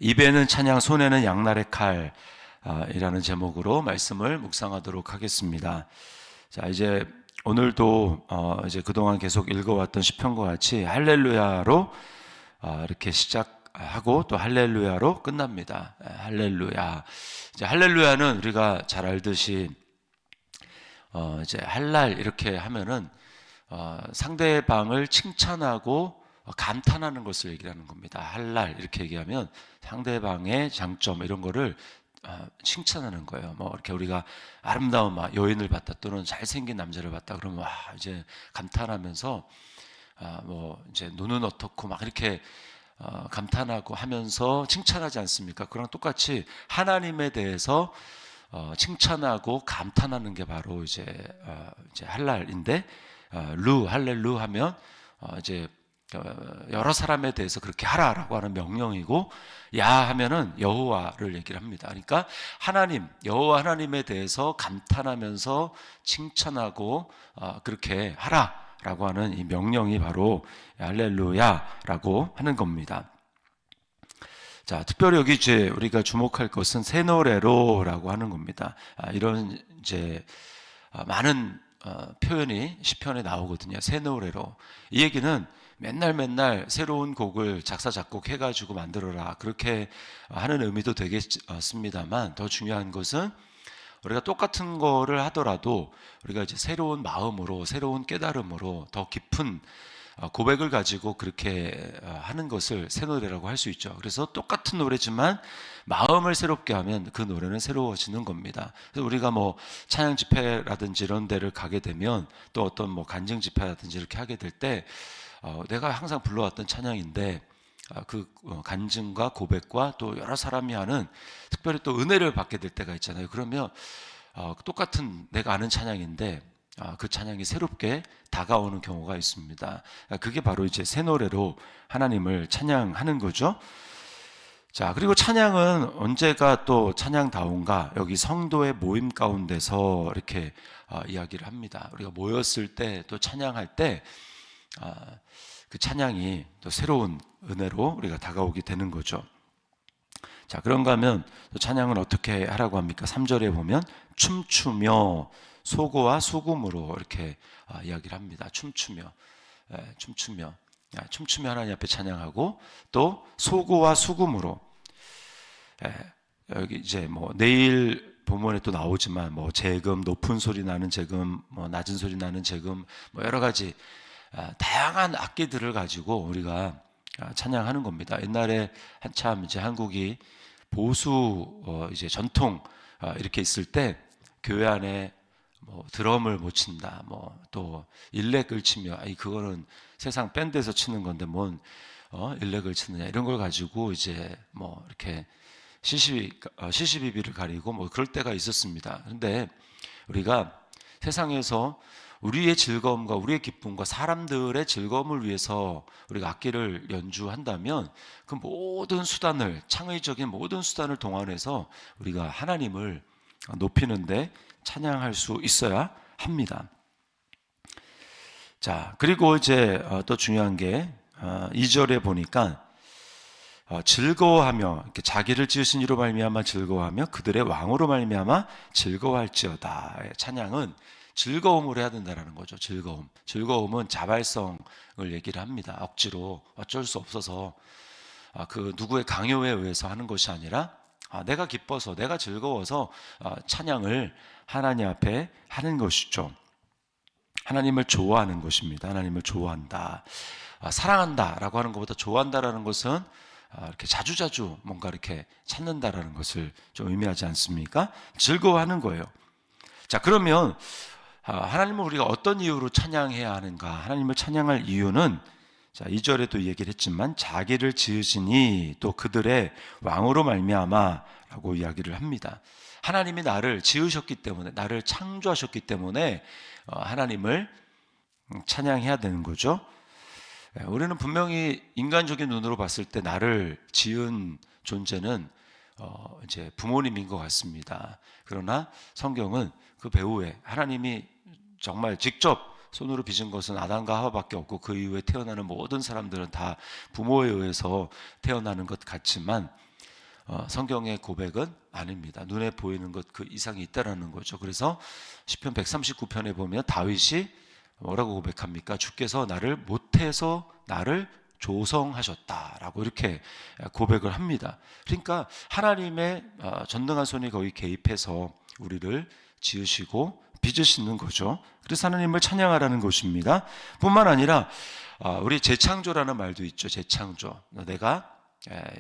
입에는 찬양, 손에는 양날의 칼 이라는 제목으로 말씀을 묵상하도록 하겠습니다. 자, 이제 오늘도 이제 그동안 계속 읽어왔던 시편과 같이 할렐루야로 이렇게 시작하고 또 할렐루야로 끝납니다. 할렐루야. 이제 할렐루야는 우리가 잘 알듯이 이제 할랄 이렇게 하면은 상대방을 칭찬하고 감탄하는 것을 얘기하는 겁니다. 할랄 이렇게 얘기하면 상대방의 장점 이런 거를 칭찬하는 거예요. 뭐 이렇게 우리가 아름다운 여인을 봤다 또는 잘생긴 남자를 봤다 그러면 와 이제 감탄하면서 뭐 이제 눈은 어떻고 막 이렇게 감탄하고 하면서 칭찬하지 않습니까? 그랑 똑같이 하나님에 대해서 칭찬하고 감탄하는 게 바로 이제 할랄인데 할렐루 하면 이제 여러 사람에 대해서 그렇게 하라라고 하는 명령이고 야 하면은 여호와를 얘기를 합니다. 그러니까 하나님, 여호와 하나님에 대해서 감탄하면서 칭찬하고 그렇게 하라라고 하는 이 명령이 바로 할렐루야라고 하는 겁니다. 자, 특별히 여기 이제 우리가 주목할 것은 새 노래로라고 하는 겁니다. 이런 이제 많은 표현이 시편에 나오거든요. 새 노래로. 이 얘기는 맨날 새로운 곡을 작사 작곡해 가지고 만들어라 그렇게 하는 의미도 되겠습니다만 더 중요한 것은 우리가 똑같은 거를 하더라도 우리가 이제 새로운 마음으로 새로운 깨달음으로 더 깊은 고백을 가지고 그렇게 하는 것을 새 노래라고 할 수 있죠. 그래서 똑같은 노래지만 마음을 새롭게 하면 그 노래는 새로워지는 겁니다. 그래서 우리가 뭐 찬양 집회라든지 이런 데를 가게 되면 또 어떤 뭐 간증 집회라든지 이렇게 하게 될 때 내가 항상 불러왔던 찬양인데 그 간증과 고백과 또 여러 사람이 하는 특별히 또 은혜를 받게 될 때가 있잖아요. 그러면 똑같은 내가 아는 찬양인데 그 찬양이 새롭게 다가오는 경우가 있습니다. 그게 바로 이제 새 노래로 하나님을 찬양하는 거죠. 자, 그리고 찬양은 언제가 또 찬양다운가? 여기 성도의 모임 가운데서 이렇게 이야기를 합니다. 우리가 모였을 때 또 찬양할 때 그 찬양이 또 새로운 은혜로 우리가 다가오게 되는 거죠. 자, 그런가 하면 찬양은 어떻게 하라고 합니까? 3절에 보면 춤추며 소고와 수금으로 이렇게 이야기를 합니다. 춤추며 하나님 앞에 찬양하고 또 소고와 수금으로 여기 이제 뭐 내일 본문에 또 나오지만 뭐 재금, 높은 소리 나는 재금, 뭐 낮은 소리 나는 재금, 뭐 여러 가지 다양한 악기들을 가지고 우리가 찬양하는 겁니다. 옛날에 한참 이제 한국이 보수 이제 전통 이렇게 있을 때 교회 안에 뭐 드럼을 못 친다, 뭐 또 일렉을 치며 그거는 세상 밴드에서 치는 건데 뭔 일렉을 치느냐 이런 걸 가지고 이제 뭐 이렇게 시시비비를 가리고 뭐 그럴 때가 있었습니다. 그런데 우리가 세상에서 우리의 즐거움과 우리의 기쁨과 사람들의 즐거움을 위해서 우리가 악기를 연주한다면 그 모든 수단을 창의적인 모든 수단을 동원해서 우리가 하나님을 높이는데 찬양할 수 있어야 합니다. 자, 그리고 이제 또 중요한 게 2절에 보니까 즐거워하며 이렇게 자기를 지으신 이로 말미암아 즐거워하며 그들의 왕으로 말미암아 즐거워할지어다. 찬양은 즐거움으로 해야 된다는 거죠. 즐거움은 자발성을 얘기를 합니다. 억지로 어쩔 수 없어서 그 누구의 강요에 의해서 하는 것이 아니라 내가 기뻐서 내가 즐거워서 찬양을 하나님 앞에 하는 것이죠. 하나님을 좋아하는 것입니다. 하나님을 좋아한다. 사랑한다라고 하는 것보다 좋아한다라는 것은 이렇게 자주자주 뭔가 이렇게 찾는다라는 것을 좀 의미하지 않습니까? 즐거워하는 거예요. 자, 그러면 하나님을 우리가 어떤 이유로 찬양해야 하는가? 하나님을 찬양할 이유는 자, 2절에도 얘기를 했지만 자기를 지으시니 또 그들의 왕으로 말미암아라고 이야기를 합니다. 하나님이 나를 지으셨기 때문에 나를 창조하셨기 때문에 하나님을 찬양해야 되는 거죠. 우리는 분명히 인간적인 눈으로 봤을 때 나를 지은 존재는 이제 부모님인 것 같습니다. 그러나 성경은 그 배후에 하나님이 정말 직접 손으로 빚은 것은 아담과 하와밖에 없고 그 이후에 태어나는 모든 사람들은 다 부모에 의해서 태어나는 것 같지만 성경의 고백은 아닙니다. 눈에 보이는 것 그 이상이 있다라는 거죠. 그래서 시편 139편에 보면 다윗이 뭐라고 고백합니까? 주께서 나를 못해서 나를 조성하셨다라고 이렇게 고백을 합니다. 그러니까 하나님의 전능한 손이 거기 개입해서 우리를 지으시고 빚으시는 거죠. 그래서 하나님을 찬양하라는 것입니다. 뿐만 아니라 우리 재창조라는 말도 있죠. 재창조. 내가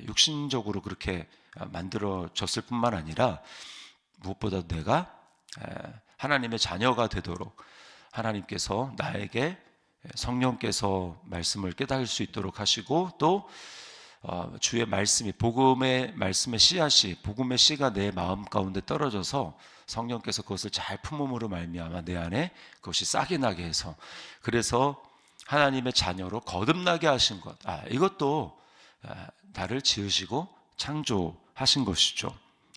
육신적으로 그렇게 만들어졌을 뿐만 아니라 무엇보다 내가 하나님의 자녀가 되도록 하나님께서 나에게 성령께서 말씀을 깨달을 수 있도록 하시고 또 주의 말씀이 복음의 말씀의 씨앗이 복음의 씨가 내 마음 가운데 떨어져서 성령께서 그것을 잘 품음으로 말미암아 내 안에 그것이 싹이 나게 해서 그래서 하나님의 자녀로 거듭나게 하신 것 이것도 나를 지으시고 창조하신 것이죠.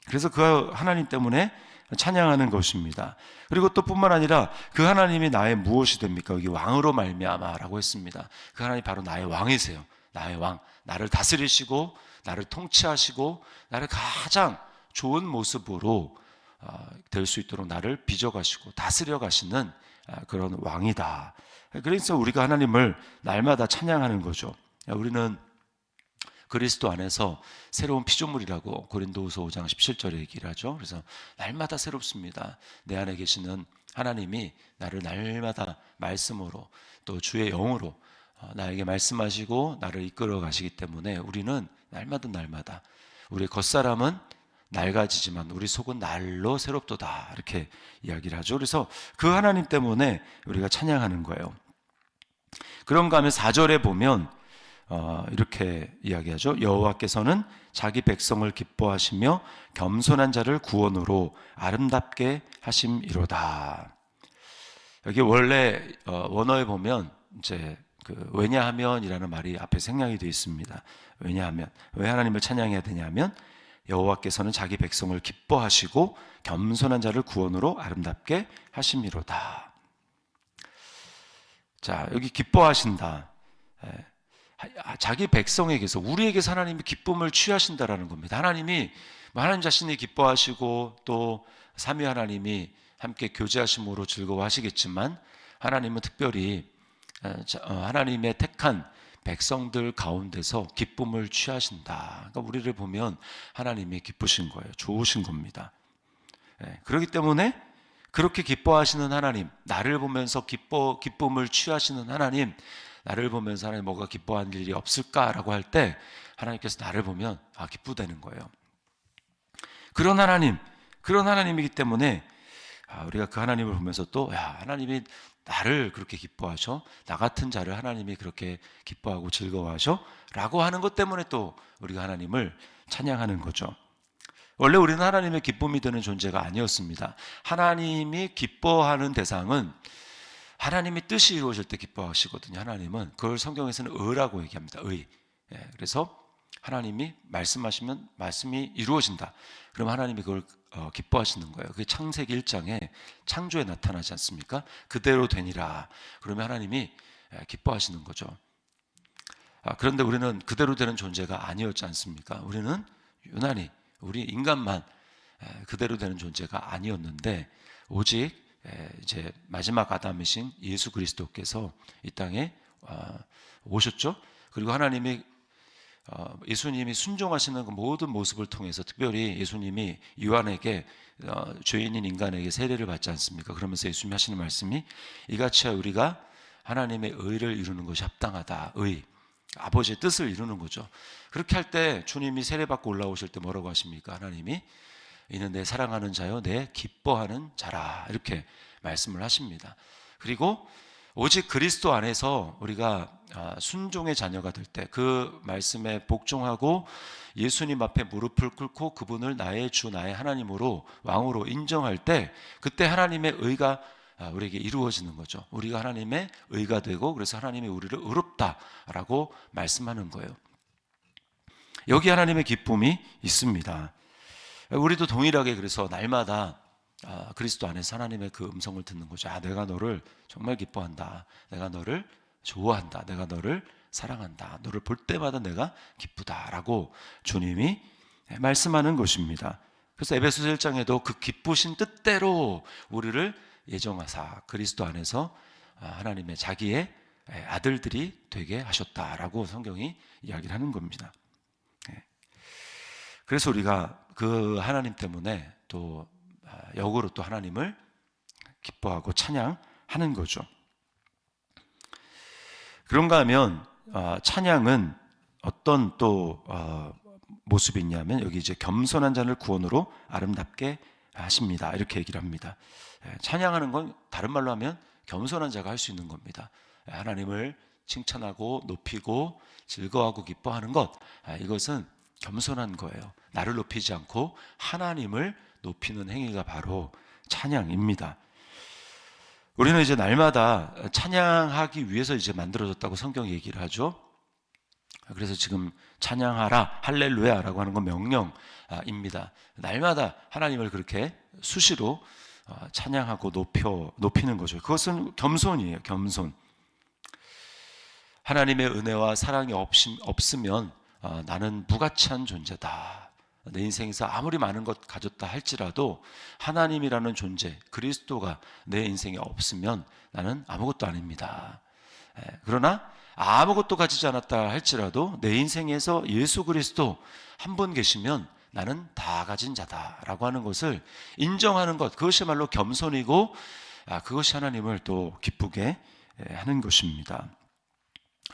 그래서 그 하나님 때문에 찬양하는 것입니다. 그리고 또 뿐만 아니라 그 하나님이 나의 무엇이 됩니까? 여기 왕으로 말미암아라고 했습니다. 그 하나님이 바로 나의 왕이세요. 나의 왕, 나를 다스리시고 나를 통치하시고 나를 가장 좋은 모습으로 될 수 있도록 나를 빚어가시고 다스려가시는 그런 왕이다. 그래서 우리가 하나님을 날마다 찬양하는 거죠. 우리는 그리스도 안에서 새로운 피조물이라고 고린도후서 5장 17절에 얘기를 하죠. 그래서 날마다 새롭습니다. 내 안에 계시는 하나님이 나를 날마다 말씀으로 또 주의 영으로 나에게 말씀하시고 나를 이끌어 가시기 때문에 우리는 날마다 우리의 겉사람은 낡아지지만 우리 속은 날로 새롭도다 이렇게 이야기를 하죠. 그래서 그 하나님 때문에 우리가 찬양하는 거예요. 그런가 하면 4절에 보면 이렇게 이야기하죠. 여호와께서는 자기 백성을 기뻐하시며 겸손한 자를 구원으로 아름답게 하심이로다. 여기 원래 원어에 보면 이제 왜냐하면이라는 말이 앞에 생략이 되어 있습니다. 왜냐하면 왜 하나님을 찬양해야 되냐면 여호와께서는 자기 백성을 기뻐하시고 겸손한 자를 구원으로 아름답게 하심이로다. 자, 여기 기뻐하신다. 자기 백성에게서 우리에게서 하나님이 기쁨을 취하신다라는 겁니다. 하나님이 하나님 자신이 기뻐하시고 또 삼위 하나님이 함께 교제하심으로 즐거워하시겠지만 하나님은 특별히 하나님의 택한 백성들 가운데서 기쁨을 취하신다. 그러니까 우리를 보면 하나님이 기쁘신 거예요. 좋으신 겁니다. 그렇기 때문에 그렇게 기뻐하시는 하나님, 나를 보면서 기쁨을 취하시는 하나님, 나를 보면서 하나님 뭐가 기뻐하는 일이 없을까라고 할 때 하나님께서 나를 보면 기쁘다는 거예요. 그런 하나님이기 때문에 우리가 그 하나님을 보면서 또 하나님이 나를 그렇게 기뻐하셔? 나 같은 자를 하나님이 그렇게 기뻐하고 즐거워하셔? 라고 하는 것 때문에 또 우리가 하나님을 찬양하는 거죠. 원래 우리는 하나님의 기쁨이 되는 존재가 아니었습니다. 하나님이 기뻐하는 대상은 하나님이 뜻이 이루어질 때 기뻐하시거든요. 하나님은 그걸 성경에서는 의라고 얘기합니다. 의. 그래서 하나님이 말씀하시면 말씀이 이루어진다. 그럼 하나님이 그걸 기뻐하시는 거예요. 그게 창세기 1장에 창조에 나타나지 않습니까? 그대로 되니라. 그러면 하나님이 기뻐하시는 거죠. 그런데 우리는 그대로 되는 존재가 아니었지 않습니까? 우리는 유난히 우리 인간만 그대로 되는 존재가 아니었는데 오직 이제 마지막 아담이신 예수 그리스도께서 이 땅에 오셨죠. 그리고 하나님이 예수님이 순종하시는 그 모든 모습을 통해서 특별히 예수님이 요한에게 죄인인 인간에게 세례를 받지 않습니까? 그러면서 예수님이 하시는 말씀이 이같이 우리가 하나님의 의를 이루는 것이 합당하다. 의. 아버지의 뜻을 이루는 거죠. 그렇게 할 때 주님이 세례받고 올라오실 때 뭐라고 하십니까? 하나님이 이는 내 사랑하는 자요 내 기뻐하는 자라 이렇게 말씀을 하십니다. 그리고 오직 그리스도 안에서 우리가 순종의 자녀가 될 때 그 말씀에 복종하고 예수님 앞에 무릎을 꿇고 그분을 나의 주 나의 하나님으로 왕으로 인정할 때 그때 하나님의 의가 우리에게 이루어지는 거죠. 우리가 하나님의 의가 되고 그래서 하나님이 우리를 의롭다라고 말씀하는 거예요. 여기 하나님의 기쁨이 있습니다. 우리도 동일하게 그래서 날마다 그리스도 안에서 하나님의 그 음성을 듣는 거죠. 내가 너를 정말 기뻐한다. 내가 너를 좋아한다. 내가 너를 사랑한다. 너를 볼 때마다 내가 기쁘다라고 주님이 말씀하는 것입니다. 그래서 에베소서 1장에도 그 기쁘신 뜻대로 우리를 예정하사 그리스도 안에서 하나님의 자기의 아들들이 되게 하셨다라고 성경이 이야기를 하는 겁니다. 그래서 우리가 그 하나님 때문에 또 역으로 또 하나님을 기뻐하고 찬양하는 거죠. 그런가 하면 찬양은 어떤 또 모습이 있냐면 여기 이제 겸손한 자를 구원으로 아름답게 하십니다. 이렇게 얘기를 합니다. 찬양하는 건 다른 말로 하면 겸손한 자가 할 수 있는 겁니다. 하나님을 칭찬하고 높이고 즐거워하고 기뻐하는 것, 이것은 겸손한 거예요. 나를 높이지 않고 하나님을 높이는 행위가 바로 찬양입니다. 우리는 이제 날마다 찬양하기 위해서 이제 만들어졌다고 성경이 얘기를 하죠. 그래서 지금 찬양하라, 할렐루야라고 하는 건 명령입니다. 날마다 하나님을 그렇게 수시로 찬양하고 높이는 거죠. 그것은 겸손이에요. 겸손. 하나님의 은혜와 사랑이 없으면 나는 무가치한 존재다. 내 인생에서 아무리 많은 것 가졌다 할지라도 하나님이라는 존재, 그리스도가 내 인생에 없으면 나는 아무것도 아닙니다. 그러나 아무것도 가지지 않았다 할지라도 내 인생에서 예수 그리스도 한 분 계시면 나는 다 가진 자다라고 하는 것을 인정하는 것, 그것이야말로 겸손이고 그것이 하나님을 또 기쁘게 하는 것입니다.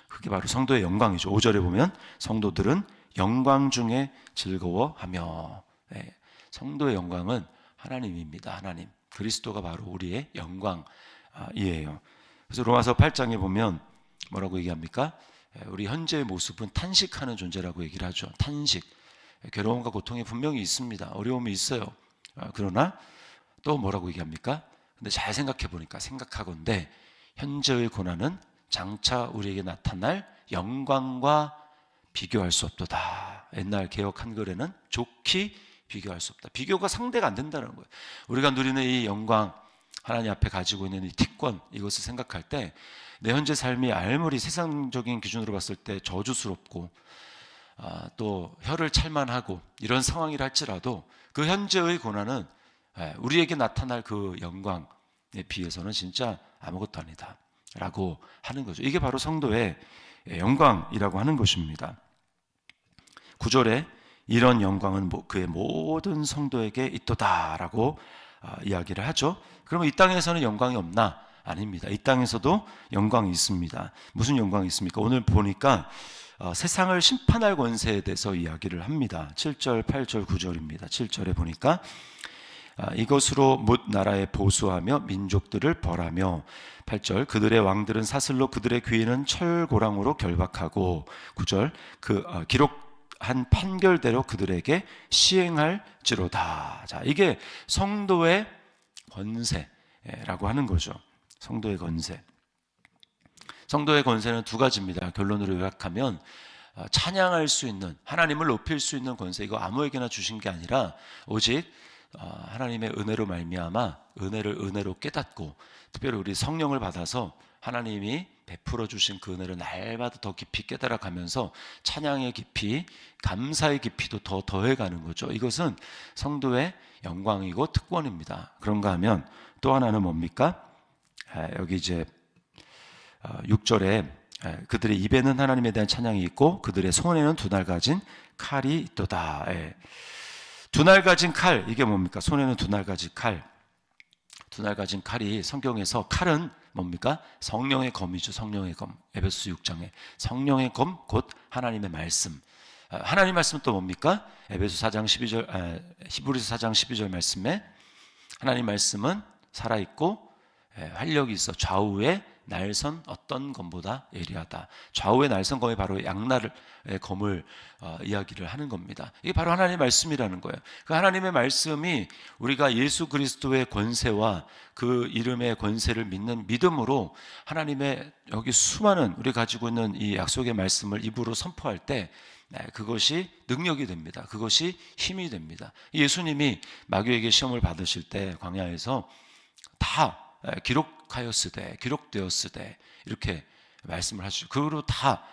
그게 바로 성도의 영광이죠. 5절에 보면 성도들은 영광 중에 즐거워하며, 성도의 영광은 하나님입니다. 하나님, 그리스도가 바로 우리의 영광이에요. 그래서 로마서 8장에 보면 뭐라고 얘기합니까? 우리 현재의 모습은 탄식하는 존재라고 얘기를 하죠. 탄식. 괴로움과 고통이 분명히 있습니다. 어려움이 있어요. 그러나 또 뭐라고 얘기합니까? 근데 잘 생각해 보니까 생각하건대 현재의 고난은 장차 우리에게 나타날 영광과 비교할 수 없도다. 옛날 개역 한글에는 좋게 비교할 수 없다. 비교가 상대가 안 된다는 거예요. 우리가 누리는 이 영광, 하나님 앞에 가지고 있는 이 특권, 이것을 생각할 때 내 현재 삶이 아무리 세상적인 기준으로 봤을 때 저주스럽고 또 혀를 찰만하고 이런 상황이라 할지라도 그 현재의 고난은 우리에게 나타날 그 영광에 비해서는 진짜 아무것도 아니다 라고 하는 거죠. 이게 바로 성도의 영광이라고 하는 것입니다. 9절에 이런 영광은 그의 모든 성도에게 있도다 라고 이야기를 하죠. 그러면 이 땅에서는 영광이 없나? 아닙니다. 이 땅에서도 영광이 있습니다. 무슨 영광이 있습니까? 오늘 보니까 세상을 심판할 권세에 대해서 이야기를 합니다. 7절, 8절, 9절입니다. 7절에 보니까 이것으로 뭇 나라에 보수하며 민족들을 벌하며, 8절 그들의 왕들은 사슬로 그들의 귀인은 철고랑으로 결박하고, 9절 기록한 판결대로 그들에게 시행할지로다. 자, 이게 성도의 권세라고 하는 거죠. 성도의 권세. 성도의 권세는 두 가지입니다. 결론으로 요약하면 찬양할 수 있는, 하나님을 높일 수 있는 권세, 이거 아무에게나 주신 게 아니라 오직 하나님의 은혜로 말미암아 은혜를 은혜로 깨닫고, 특별히 우리 성령을 받아서 하나님이 베풀어 주신 그 은혜를 날마다 더 깊이 깨달아가면서 찬양의 깊이, 감사의 깊이도 더 더해가는 거죠. 이것은 성도의 영광이고 특권입니다. 그런가 하면 또 하나는 뭡니까? 여기 이제 6절에 그들의 입에는 하나님에 대한 찬양이 있고 그들의 손에는 두 날 가진 칼이 있도다. 두 날 가진 칼, 이게 뭡니까? 손에는 두 날 가진 칼. 두 날 가진 칼이, 성경에서 칼은 뭡니까? 성령의 검이죠. 성령의 검. 에베소서 6장에 성령의 검, 곧 하나님의 말씀. 하나님 말씀은 또 뭡니까? 에베소 4장 12절, 히브리서 4장 12절 말씀에 하나님 말씀은 살아있고 활력이 있어 좌우의 날선 어떤 검보다 예리하다. 좌우의 날선 검이 바로 양날의 검을 이야기를 하는 겁니다. 이게 바로 하나님의 말씀이라는 거예요. 그 하나님의 말씀이 우리가 예수 그리스도의 권세와 그 이름의 권세를 믿는 믿음으로 하나님의 여기 수많은 우리 가지고 있는 이 약속의 말씀을 입으로 선포할 때 그것이 능력이 됩니다. 그것이 힘이 됩니다. 예수님이 마귀에게 시험을 받으실 때 광야에서 다 기록되었으되 이렇게 말씀을 하시죠. 그로 다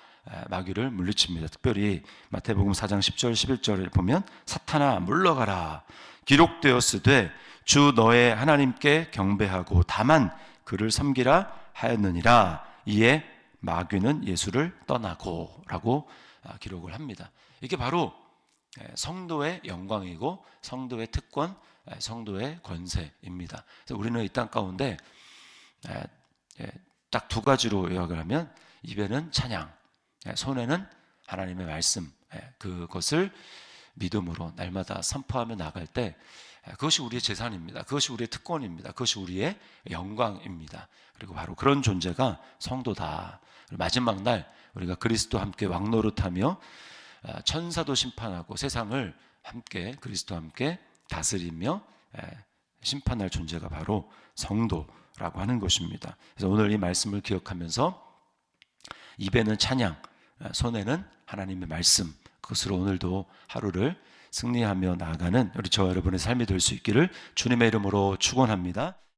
마귀를 물리칩니다. 특별히 마태복음 4장 10절 11절을 보면 사탄아 물러가라 기록되었으되 주 너의 하나님께 경배하고 다만 그를 섬기라 하였느니라. 이에 마귀는 예수를 떠나고 라고 기록을 합니다. 이게 바로 성도의 영광이고 성도의 특권, 성도의 권세입니다. 그래서 우리는 이 땅 가운데 딱 두 가지로 요약을 하면 입에는 찬양, 손에는 하나님의 말씀, 그것을 믿음으로 날마다 선포하며 나갈 때 그것이 우리의 재산입니다. 그것이 우리의 특권입니다. 그것이 우리의 영광입니다. 그리고 바로 그런 존재가 성도다. 마지막 날 우리가 그리스도와 함께 왕노릇하며 천사도 심판하고 세상을 함께 그리스도와 함께 다스리며 심판할 존재가 바로 성도라고 하는 것입니다. 그래서 오늘 이 말씀을 기억하면서 입에는 찬양, 손에는 하나님의 말씀, 그것으로 오늘도 하루를 승리하며 나아가는 우리 저와 여러분의 삶이 될 수 있기를 주님의 이름으로 축원합니다.